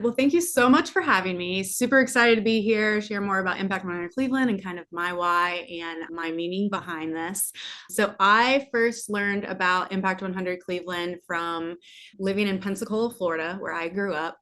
Well, thank you so much for having me. Super excited to be here, share more about Impact 100 Cleveland and kind of my why and my meaning behind this. So, I first learned about Impact 100 Cleveland from living in Pensacola, Florida, where I grew up.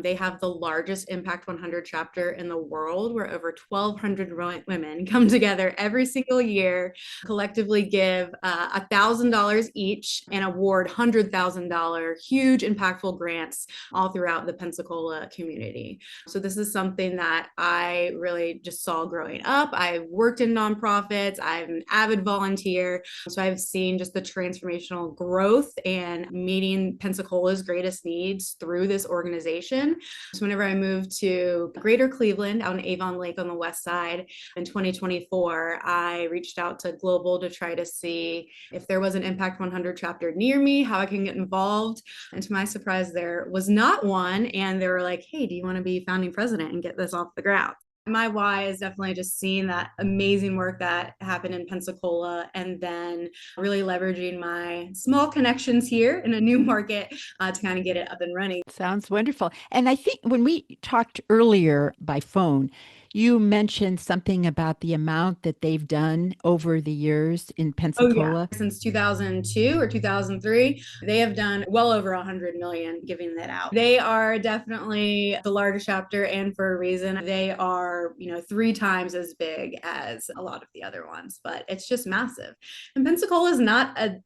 They have the largest Impact 100 chapter in the world, where over 1,200 women come together every single year, collectively give $1,000 each and award $100,000 huge, impactful grants all throughout the Pensacola community. So this is something that I really just saw growing up. I've worked in nonprofits. I'm an avid volunteer. So I've seen just the transformational growth and meeting Pensacola's greatest needs through this organization. So whenever I moved to Greater Cleveland out in Avon Lake on the west side in 2024, I reached out to Global to try to see if there was an Impact 100 chapter near me, how I can get involved. And to my surprise, there was not one. And they were like, hey, do you want to be founding president and get this off the ground? My why is definitely just seeing that amazing work that happened in Pensacola and then really leveraging my small connections here in a new market to kind of get it up and running. Sounds wonderful. And I think when we talked earlier by phone, you mentioned something about the amount that they've done over the years in Oh yeah, Pensacola. since 2002 or 2003, they have done well over 100 million giving that out. They are definitely the largest chapter, and for a reason. They are, three times as big as a lot of the other ones, but it's just massive. And Pensacola is not a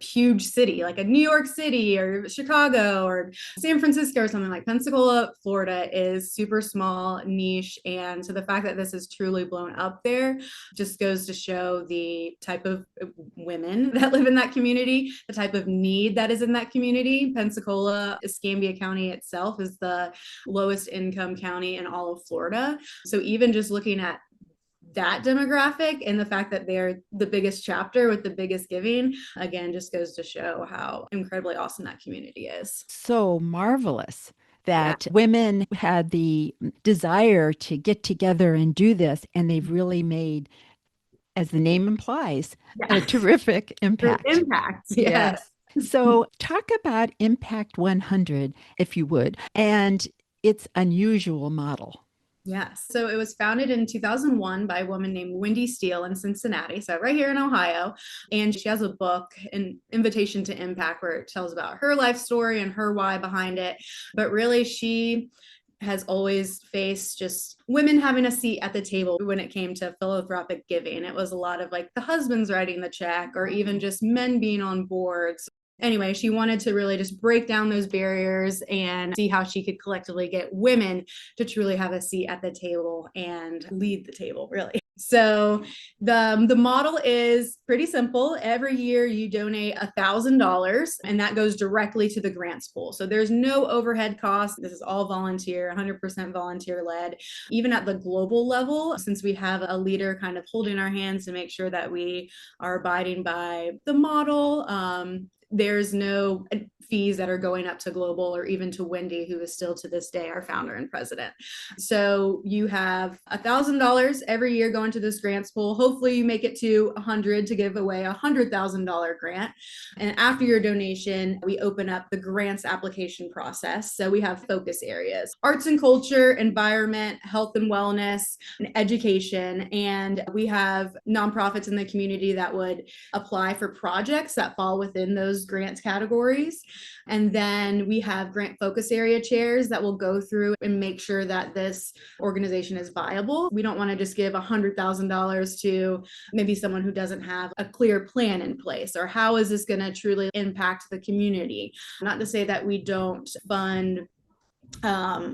huge city like a New York City or Chicago or San Francisco or something. Like Pensacola, Florida is super small, niche. And so the fact that this is truly blown up there just goes to show the type of women that live in that community, the type of need that is in that community. Pensacola, Escambia County itself is the lowest income county in all of Florida. So even just looking at that demographic and the fact that they're the biggest chapter with the biggest giving, again, just goes to show how incredibly awesome that community is. So marvelous Yeah. that women had the desire to get together and do this, and they've really made, as the name implies, a Yeah. terrific impact. Impact. Yes. Yes. So, talk about Impact 100, if you would, and its unusual model. Yes. So it was founded in 2001 by a woman named Wendy Steele in Cincinnati, so right here in Ohio. And she has a book, An Invitation to Impact, where it tells about her life story and her why behind it. But really, she has always faced just women having a seat at the table when it came to philanthropic giving. It was a lot of like the husbands writing the check or even just men being on boards. Anyway, she wanted to really just break down those barriers and see how she could collectively get women to truly have a seat at the table and lead the table, really. So the model is pretty simple. Every year you donate $1,000 and that goes directly to the grants pool. So there's no overhead cost. This is all volunteer, 100% volunteer led. Even at the global level, since we have a leader kind of holding our hands to make sure that we are abiding by the model, there's no fees that are going up to global or even to Wendy, who is still to this day our founder and president. So you have $1,000 every year going to this grants pool. Hopefully you make it to 100 to give away $100,000 grant. And after your donation, we open up the grants application process. So we have focus areas: arts and culture, environment, health and wellness, and education. And we have nonprofits in the community that would apply for projects that fall within those grants categories. And then we have grant focus area chairs that will go through and make sure that this organization is viable. We don't want to just give $100,000 to maybe someone who doesn't have a clear plan in place, or how is this going to truly impact the community? Not to say that we don't fund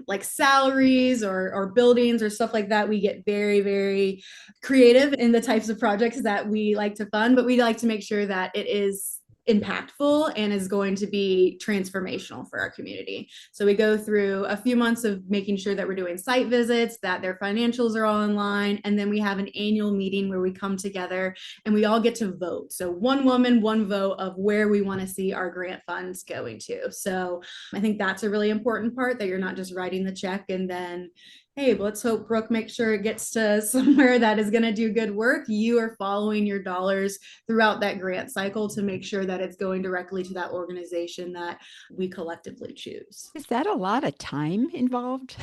like salaries or buildings or stuff like that. We get very, very creative in the types of projects that we like to fund, but we like to make sure that it is impactful and is going to be transformational for our community. So we go through a few months of making sure that we're doing site visits, that their financials are all in line, and then we have an annual meeting where we come together and we all get to vote. So one woman, one vote of where we want to see our grant funds going to. So I think that's a really important part, that you're not just writing the check and then Hey, let's hope Brooke makes sure it gets to somewhere that is going to do good work. You are following your dollars throughout that grant cycle to make sure that it's going directly to that organization that we collectively choose. Is that a lot of time involved?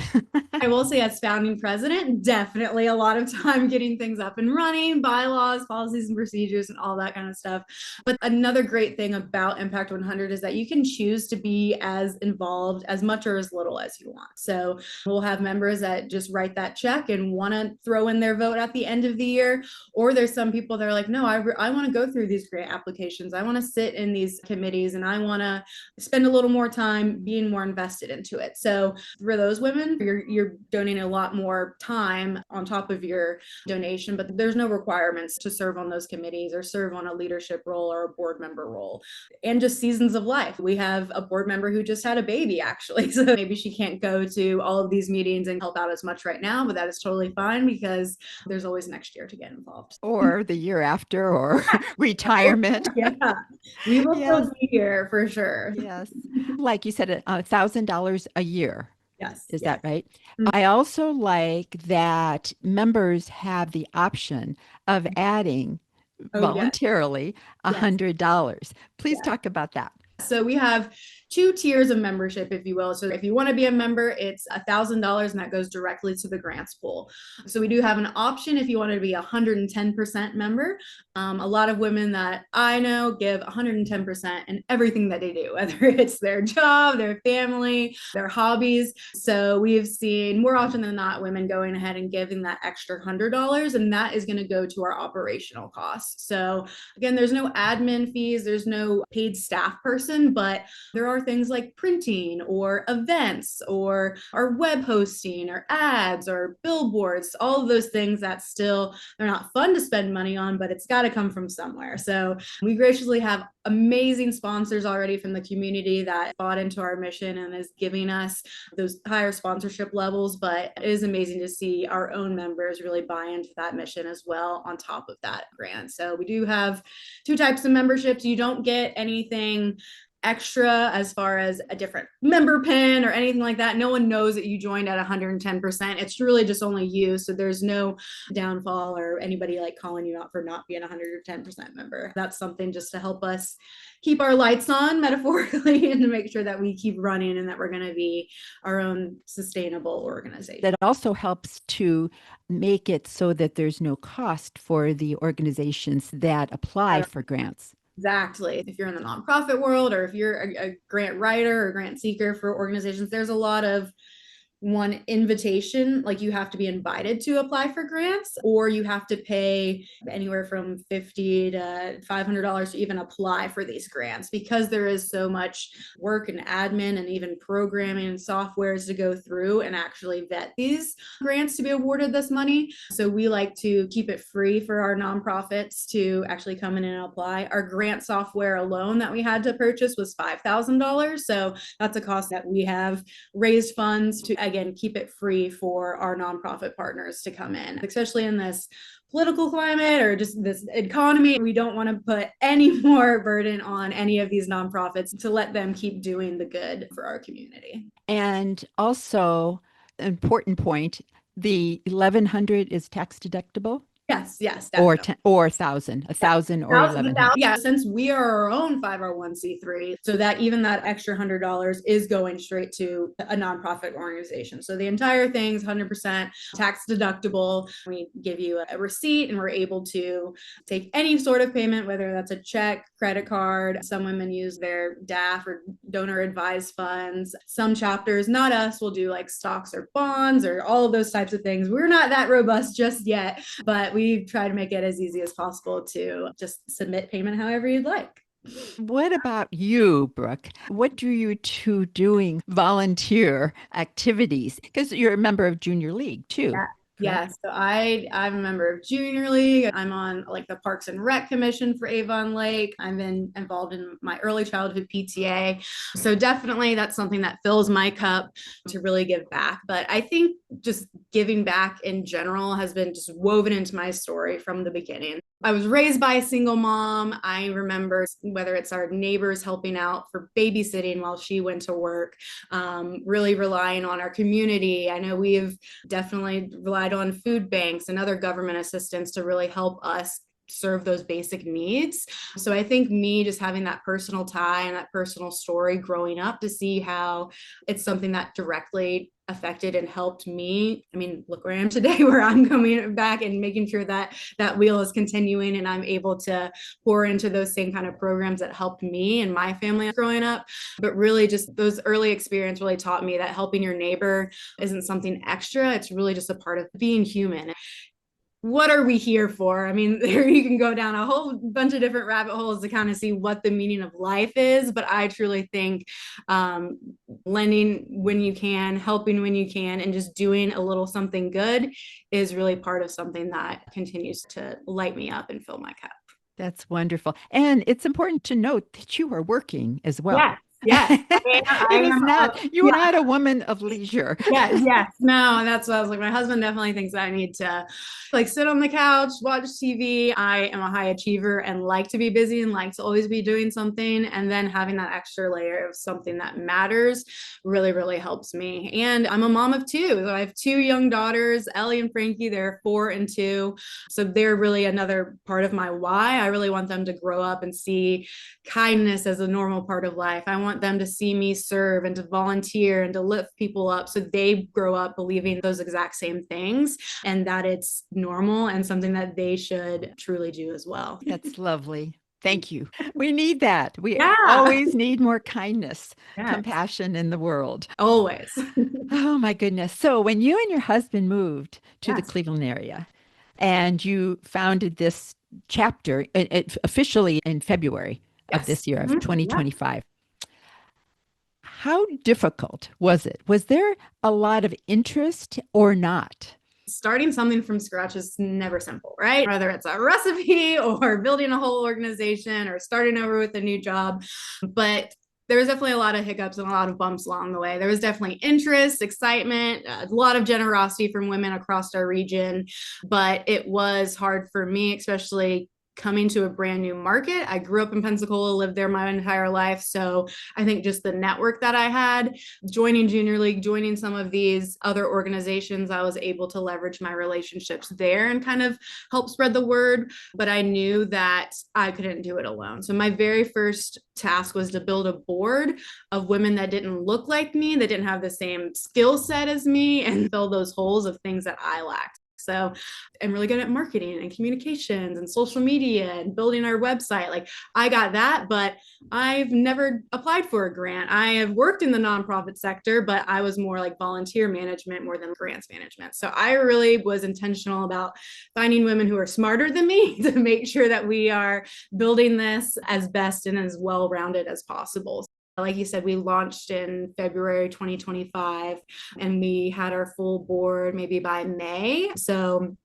I will say, as founding president, definitely a lot of time getting things up and running, bylaws, policies, and procedures, and all that kind of stuff. But another great thing about Impact 100 is that you can choose to be as involved as much or as little as you want. So we'll have members that just write that check and want to throw in their vote at the end of the year. Or there's some people that are like, no, I want to go through these grant applications. I want to sit in these committees and I want to spend a little more time being more invested into it. So for those women, you're donating a lot more time on top of your donation, but there's no requirements to serve on those committees or serve on a leadership role or a board member role. And just seasons of life. We have a board member who just had a baby, actually. So maybe she can't go to all of these meetings and help out as much right now, but that is totally fine because there's always next year to get involved. Or the year after, or retirement. Yeah, we will Yes, still be here for sure. yes. Like you said, $1,000 a year. Yes, Is yes. that right? Mhm. I also like that members have the option of adding Oh, yes, voluntarily yes. $100. Please Yes. talk about that. So we have two tiers of membership, if you will. So if you want to be a member, it's $1,000 and that goes directly to the grants pool. So we do have an option if you want to be a 110% member. A lot of women that I know give 110% in everything that they do, whether it's their job, their family, their hobbies. So we've seen more often than not women going ahead and giving that extra $100, and that is going to go to our operational costs. So again, there's no admin fees, there's no paid staff person, but there are things like printing or events or our web hosting or ads or billboards, all of those things that still, they're not fun to spend money on, but it's got to come from somewhere. So we graciously have amazing sponsors already from the community that bought into our mission and is giving us those higher sponsorship levels. But it is amazing to see our own members really buy into that mission as well on top of that grant. So we do have two types of memberships. You don't get anything extra as far as a different member pin or anything like that. No one knows that you joined at 110%. It's really just only you. So there's no downfall or anybody like calling you out for not being a 110% member. That's something just to help us keep our lights on metaphorically and to make sure that we keep running and that we're going to be our own sustainable organization. That also helps to make it so that there's no cost for the organizations that apply for grants. Exactly. If you're in the nonprofit world or if you're a grant writer or grant seeker for organizations, there's a lot of one invitation, like you have to be invited to apply for grants, or you have to pay anywhere from $50 to $500 to even apply for these grants because there is so much work and admin and even programming and softwares to go through and actually vet these grants to be awarded this money. So we like to keep it free for our nonprofits to actually come in and apply. Our grant software alone that we had to purchase was $5,000. So that's a cost that we have raised funds to, again, keep it free for our nonprofit partners to come in, especially in this political climate or just this economy. We don't want to put any more burden on any of these nonprofits to let them keep doing the good for our community. And also, important point, the 1,100 is tax deductible Yes, yes, or definitely. or 1,000 or 1,100. Yeah, since we are our own 501(c)(3), so that even that extra $100 is going straight to a nonprofit organization. So the entire thing is 100% tax deductible. We give you a receipt and we're able to take any sort of payment, whether that's a check, credit card. Some women use their DAF or donor advised funds. Some chapters, not us, will do like stocks or bonds or all of those types of things. We're not that robust just yet, but we try to make it as easy as possible to just submit payment however you'd like. What about you, Brooke? What drew you to doing volunteer activities? Because you're a member of Junior League too, Yeah. Yeah, correct? so I'm a member of Junior League. I'm on like the Parks and Rec Commission for Avon Lake. I've been involved in my early childhood PTA. So definitely that's something that fills my cup to really give back. But I think just giving back in general has been just woven into my story from the beginning. I was raised by a single mom. I remember whether it's our neighbors helping out for babysitting while she went to work, really relying on our community. I know we've definitely relied on food banks and other government assistance to really help us serve those basic needs. So I think me just having that personal tie and that personal story growing up to see how it's something that directly affected and helped me. I mean, look where I am today, where I'm coming back and making sure that that wheel is continuing and I'm able to pour into those same kind of programs that helped me and my family growing up. But really just those early experience really taught me that helping your neighbor isn't something extra. It's really just a part of being human. What are we here for? I mean, there you can go down a whole bunch of different rabbit holes to kind of see what the meaning of life is. But I truly think lending when you can, helping when you can, and just doing a little something good is really part of something that continues to light me up and fill my cup. That's wonderful. And it's important to note that you are working as well. Yeah. Yeah. I It is am, not, you are yeah. not a woman of leisure. Yes. No, that's what I was like. My husband definitely thinks I need to like sit on the couch, watch TV. I am a high achiever and like to be busy and like to always be doing something. And then having that extra layer of something that matters really, really helps me. And I'm a mom of two. So I have two young daughters, Ellie and Frankie. They're 4 and 2. So they're really another part of my why. I really want them to grow up and see kindness as a normal part of life. I want them to see me serve and to volunteer and to lift people up so they grow up believing those exact same things and that it's normal and something that they should truly do as well. That's lovely. Thank you. We need that. We Yeah. always need more kindness, Yes. compassion in the world. Always. Oh my goodness. So when you and your husband moved to the Yes. Cleveland area and you founded this chapter officially in February of Yes. this year of Mhm. Yeah. 2025, how difficult was it? Was there a lot of interest or not? Starting something from scratch is never simple, right? Whether it's a recipe or building a whole organization or starting over with a new job. But there was definitely a lot of hiccups and a lot of bumps along the way. There was definitely interest, excitement, a lot of generosity from women across our region, but it was hard for me, especially coming to a brand new market. I grew up in Pensacola, lived there my entire life. So I think just the network that I had, joining Junior League, joining some of these other organizations, I was able to leverage my relationships there and kind of help spread the word. But I knew that I couldn't do it alone. So my very first task was to build a board of women that didn't look like me, that didn't have the same skill set as me, and fill those holes of things that I lacked. So I'm really good at marketing and communications and social media and building our website. Like I got that, but I've never applied for a grant. I have worked in the nonprofit sector, but I was more like volunteer management more than grants management. So I really was intentional about finding women who are smarter than me to make sure that we are building this as best and as well-rounded as possible. Like you said, we launched in February 2025 and we had our full board maybe by May. So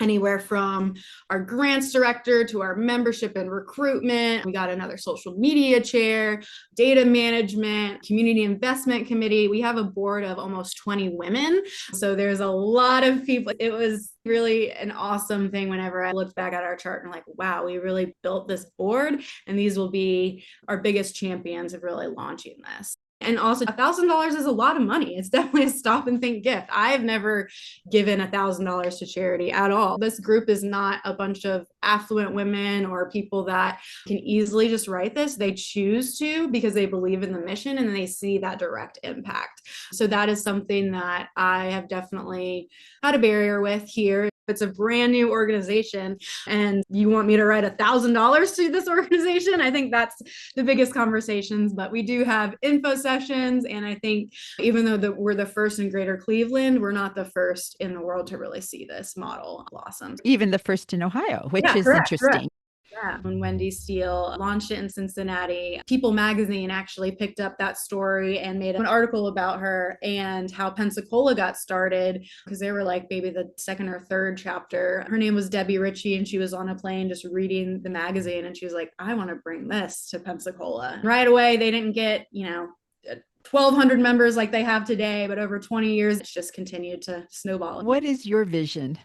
anywhere from our grants director to our membership and recruitment. We got another social media chair, data management, community investment committee. We have a board of almost 20 women. So there's a lot of people. It was really an awesome thing whenever I looked back at our chart and like, wow, we really built this board and these will be our biggest champions of really launching this. And also $1,000 is a lot of money. It's definitely a stop and think gift. I have never given $1,000 to charity at all. This group is not a bunch of affluent women or people that can easily just write this. They choose to because they believe in the mission and they see that direct impact. So that is something that I have definitely had a barrier with here. It's a brand new organization and you want me to write $1,000 to this organization, I think that's the biggest conversations. But we do have info sessions, and I think even though we're the first in Greater Cleveland, we're not the first in the world to really see this model blossom. Even the first in Ohio, which Yeah, is correct. interesting. Yeah, when Wendy Steele launched it in Cincinnati, People magazine actually picked up that story and made an article about her and how Pensacola got started because they were like maybe the second or third chapter. Her name was Debbie Ritchie and she was on a plane just reading the magazine and she was like, I want to bring this to Pensacola. Right away, they didn't get, 1,200 members like they have today, but over 20 years, it's just continued to snowball. What is your vision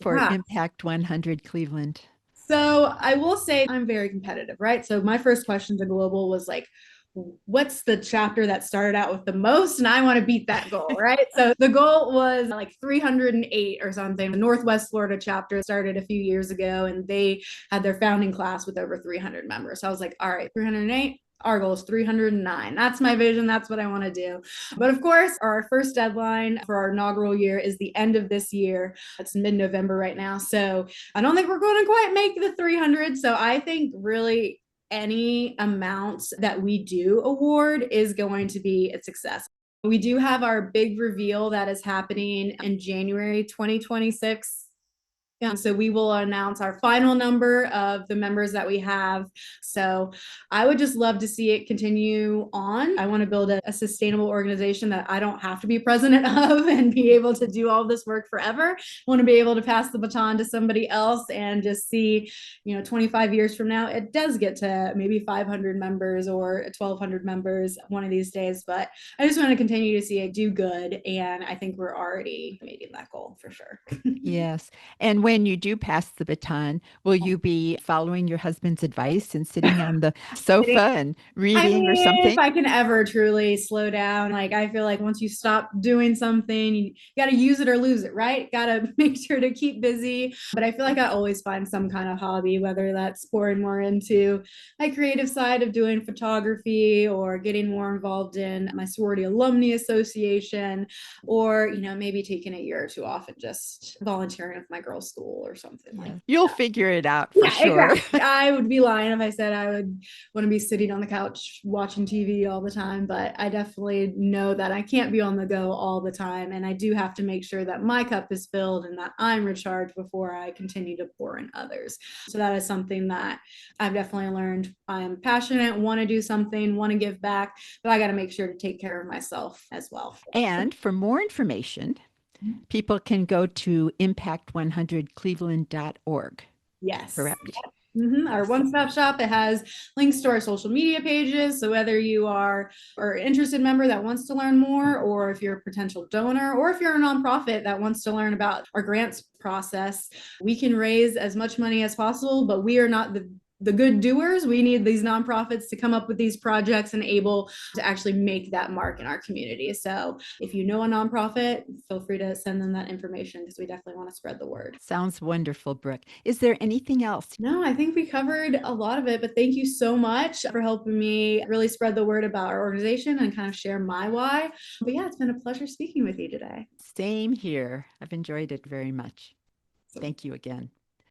for Yeah. Impact 100 Cleveland? So I will say I'm very competitive, right? So my first question to Global was like, what's the chapter that started out with the most? And I want to beat that goal, right? So the goal was like 308 or something. The Northwest Florida chapter started a few years ago and they had their founding class with over 300 members. So I was like, all right, 308. Our goal is 309. That's my vision. That's what I want to do. But of course, our first deadline for our inaugural year is the end of this year. It's mid-November right now. So I don't think we're going to quite make the 300. So I think really any amount that we do award is going to be a success. We do have our big reveal that is happening in January 2026. Yeah, so we will announce our final number of the members that we have. So I would just love to see it continue on. I want to build a sustainable organization that I don't have to be president of and be able to do all this work forever. I want to be able to pass the baton to somebody else and just see, 25 years from now, it does get to maybe 500 members or 1,200 members one of these days. But I just want to continue to see it do good. And I think we're already meeting that goal for sure. Yes. And when you do pass the baton, will you be following your husband's advice and sitting on the sofa and I reading or mean, if something? I can ever truly slow down, like I feel like once you stop doing something, you got to use it or lose it, right? Got to make sure to keep busy. But I feel like I always find some kind of hobby, whether that's pouring more into my creative side of doing photography or getting more involved in my sorority alumni association, or, maybe taking a year or two off and just volunteering with my girls' school or something like Yeah. that. You'll figure it out for Yeah, sure. exactly. I would be lying if I said I would want to be sitting on the couch watching TV all the time, but I definitely know that I can't be on the go all the time. And I do have to make sure that my cup is filled and that I'm recharged before I continue to pour in others. So that is something that I've definitely learned. I'm passionate, want to do something, want to give back, but I got to make sure to take care of myself as well. And for more information, people can go to impact100cleveland.org. Yes. Correct? Our Yes. one-stop shop. It has links to our social media pages. So whether you are an interested member that wants to learn more, or if you're a potential donor, or if you're a nonprofit that wants to learn about our grants process, we can raise as much money as possible, but we are not the good doers. We need these nonprofits to come up with these projects and able to actually make that mark in our community. So if you know a nonprofit, feel free to send them that information because we definitely want to spread the word. Sounds wonderful, Brooke. Is there anything else? No, I think we covered a lot of it, but thank you so much for helping me really spread the word about our organization and kind of share my why. But yeah, it's been a pleasure speaking with you today. Same here. I've enjoyed it very much. So Thank you again.